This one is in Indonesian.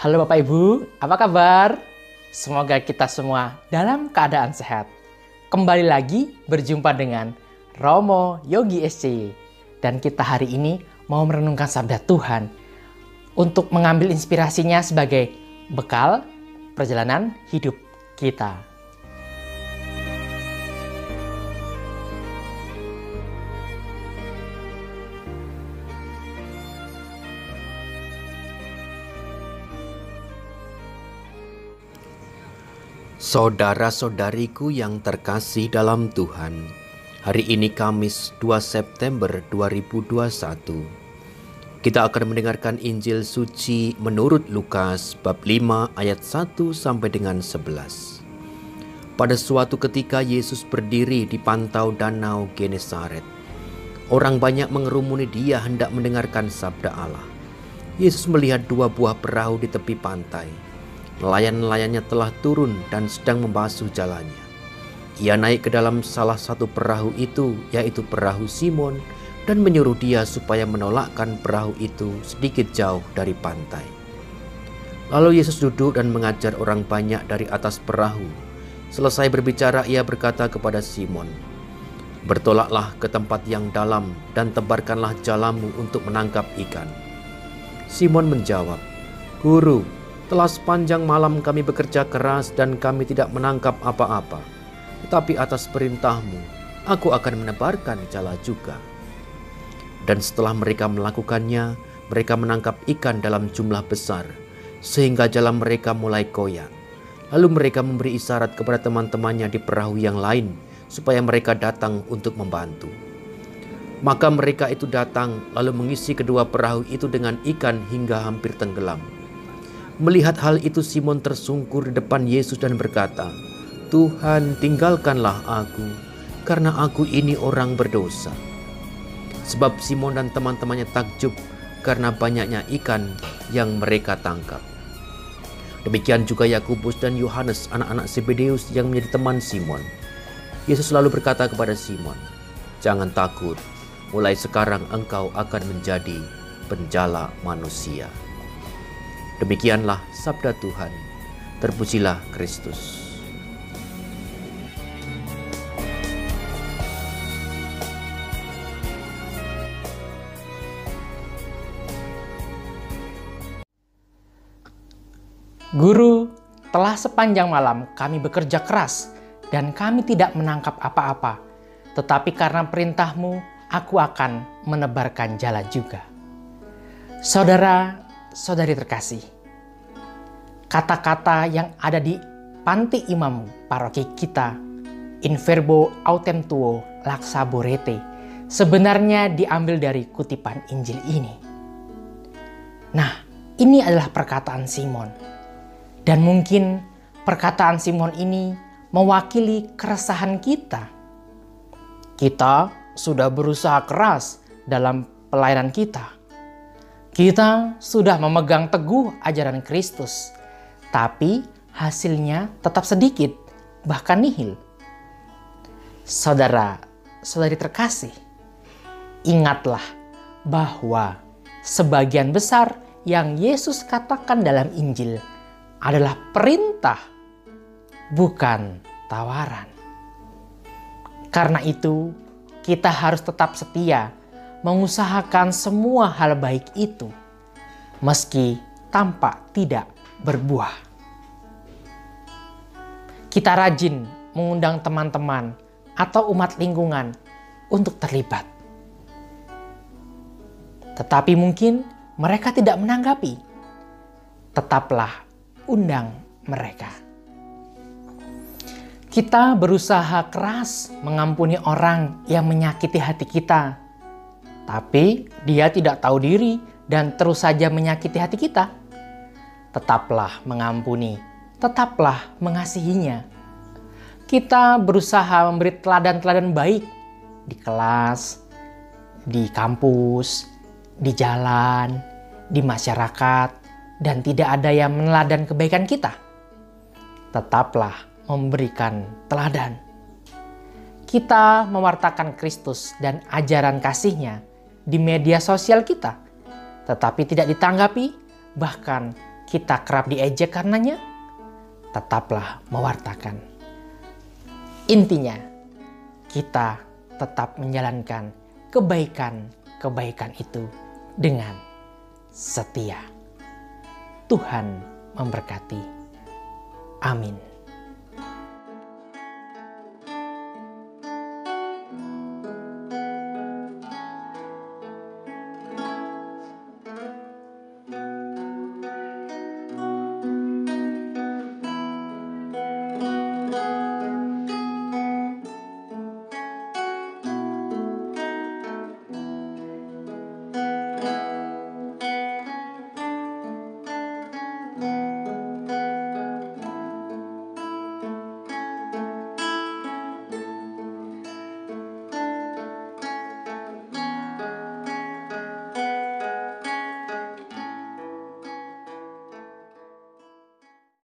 Halo Bapak Ibu, apa kabar? Semoga kita semua dalam keadaan sehat. Kembali lagi berjumpa dengan Romo Yogi SC. Dan kita hari ini mau merenungkan sabda Tuhan untuk mengambil inspirasinya sebagai bekal perjalanan hidup kita. Saudara-saudariku yang terkasih dalam Tuhan, hari ini Kamis 2 September 2021. Kita akan mendengarkan Injil suci menurut Lukas bab 5 ayat 1 sampai dengan 11. Pada suatu ketika Yesus berdiri di pantau danau Genesaret. Orang banyak mengerumuni dia hendak mendengarkan sabda Allah. Yesus melihat dua buah perahu di tepi pantai. Nelayan-nelayannya telah turun dan sedang membasuh jalannya. Ia naik ke dalam salah satu perahu itu, yaitu perahu Simon, dan menyuruh dia supaya menolakkan perahu itu sedikit jauh dari pantai. Lalu Yesus duduk dan mengajar orang banyak dari atas perahu. Selesai berbicara, ia berkata kepada Simon, "Bertolaklah ke tempat yang dalam dan tebarkanlah jalamu untuk menangkap ikan." Simon menjawab, "Guru, telah sepanjang malam kami bekerja keras dan kami tidak menangkap apa-apa. Tetapi atas perintahmu, aku akan menebarkan jala juga." Dan setelah mereka melakukannya, mereka menangkap ikan dalam jumlah besar, sehingga jala mereka mulai koyak. Lalu mereka memberi isyarat kepada teman-temannya di perahu yang lain, supaya mereka datang untuk membantu. Maka mereka itu datang, lalu mengisi kedua perahu itu dengan ikan hingga hampir tenggelam. Melihat hal itu, Simon tersungkur di depan Yesus dan berkata, "Tuhan, tinggalkanlah aku, karena aku ini orang berdosa." Sebab Simon dan teman-temannya takjub karena banyaknya ikan yang mereka tangkap. Demikian juga Yakobus dan Yohanes, anak-anak Zebedeus yang menjadi teman Simon. Yesus lalu berkata kepada Simon, "Jangan takut, mulai sekarang engkau akan menjadi penjala manusia." Demikianlah sabda Tuhan. Terpujilah Kristus. Guru, telah sepanjang malam kami bekerja keras dan kami tidak menangkap apa-apa. Tetapi karena perintahmu, aku akan menebarkan jala juga. Saudara-saudari terkasih, kata-kata yang ada di panti imam paroki kita, in verbo autem tuo laxaborete, sebenarnya diambil dari kutipan Injil ini. Nah, ini adalah perkataan Simon. Dan mungkin perkataan Simon ini mewakili keresahan kita. Kita sudah berusaha keras dalam pelayanan kita. Kita sudah memegang teguh ajaran Kristus, tapi hasilnya tetap sedikit, bahkan nihil. Saudara-saudari terkasih, ingatlah bahwa sebagian besar yang Yesus katakan dalam Injil adalah perintah, bukan tawaran. Karena itu, kita harus tetap setia mengusahakan semua hal baik itu, meski tampak tidak berbuah. Kita rajin mengundang teman-teman atau umat lingkungan untuk terlibat. Tetapi mungkin mereka tidak menanggapi. Tetaplah undang mereka. Kita berusaha keras mengampuni orang yang menyakiti hati kita, tapi dia tidak tahu diri dan terus saja menyakiti hati kita. Tetaplah mengampuni, tetaplah mengasihinya. Kita berusaha memberi teladan-teladan baik di kelas, di kampus, di jalan, di masyarakat, dan tidak ada yang meneladan kebaikan kita. Tetaplah memberikan teladan. Kita mewartakan Kristus dan ajaran kasih-Nya di media sosial kita, tetapi tidak ditanggapi, bahkan kita kerap diejek karenanya, tetaplah mewartakan. Intinya, kita tetap menjalankan kebaikan-kebaikan itu dengan setia. Tuhan memberkati. Amin.